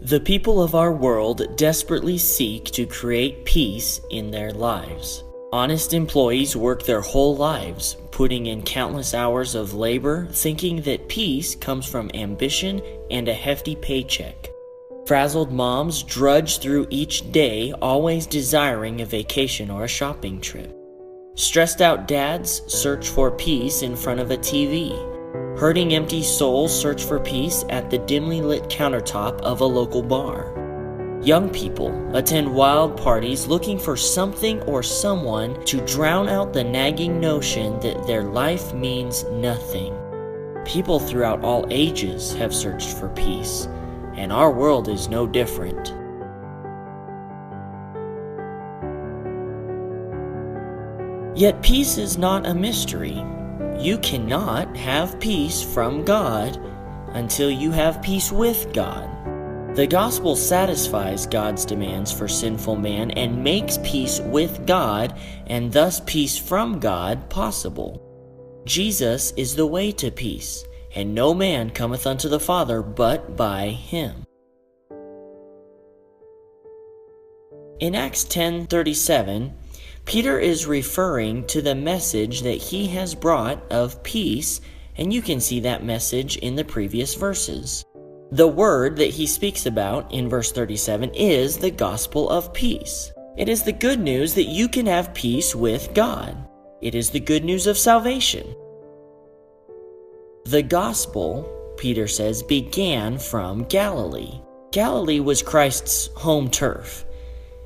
The people of our world desperately seek to create peace in their lives. Honest employees work their whole lives, putting in countless hours of labor, thinking that peace comes from ambition and a hefty paycheck. Frazzled moms drudge through each day, always desiring a vacation or a shopping trip. Stressed out dads search for peace in front of a TV. Hurting empty souls search for peace at the dimly lit countertop of a local bar. Young people attend wild parties looking for something or someone to drown out the nagging notion that their life means nothing. People throughout all ages have searched for peace, and our world is no different. Yet peace is not a mystery. You cannot have peace from God until you have peace with God. The gospel satisfies God's demands for sinful man and makes peace with God and thus peace from God possible. Jesus is the way to peace, and no man cometh unto the Father but by him. In Acts 10:37, Peter is referring to the message that he has brought of peace, and you can see that message in the previous verses. The word that he speaks about in verse 37 is the gospel of peace. It is the good news that you can have peace with God. It is the good news of salvation. The gospel, Peter says, began from Galilee. Galilee was Christ's home turf.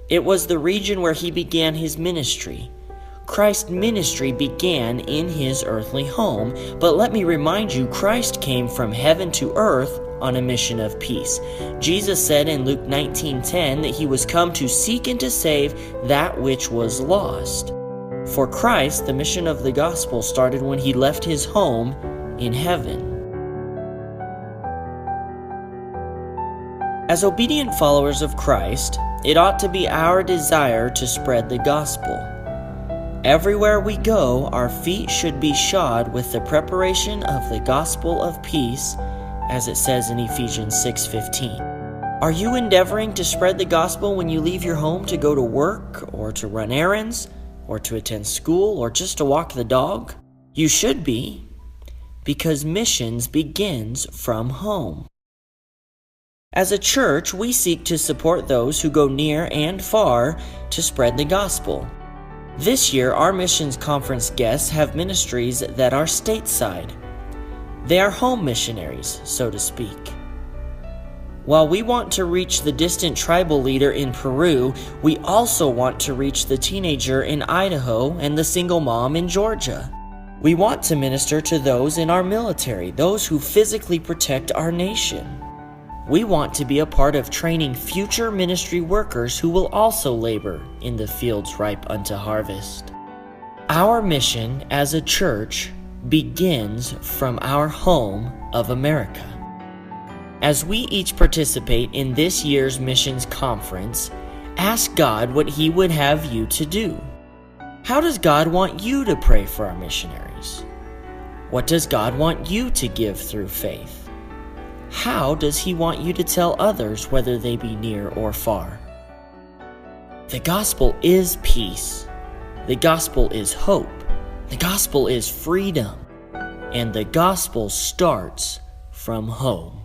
It was the region where he began his ministry. Christ's ministry began in his earthly home, but let me remind you, Christ came from heaven to earth on a mission of peace. Jesus said in Luke 19:10 that he was come to seek and to save that which was lost. For Christ, the mission of the gospel started when he left his home in heaven. As obedient followers of Christ, it ought to be our desire to spread the gospel. Everywhere we go, our feet should be shod with the preparation of the gospel of peace, as it says in Ephesians 6:15. Are you endeavoring to spread the gospel when you leave your home to go to work, or to run errands, or to attend school, or just to walk the dog? You should be, because missions begins from home. As a church, we seek to support those who go near and far to spread the gospel. This year, our missions conference guests have ministries that are stateside. They are home missionaries, so to speak. While we want to reach the distant tribal leader in Peru, we also want to reach the teenager in Idaho and the single mom in Georgia. We want to minister to those in our military, those who physically protect our nation. We want to be a part of training future ministry workers who will also labor in the fields ripe unto harvest. Our mission as a church begins from our home of America. As we each participate in this year's missions conference, ask God what He would have you to do. How does God want you to pray for our missionaries? What does God want you to give through faith? How does He want you to tell others, whether they be near or far? The gospel is peace. The gospel is hope. The gospel is freedom. And the gospel starts from home.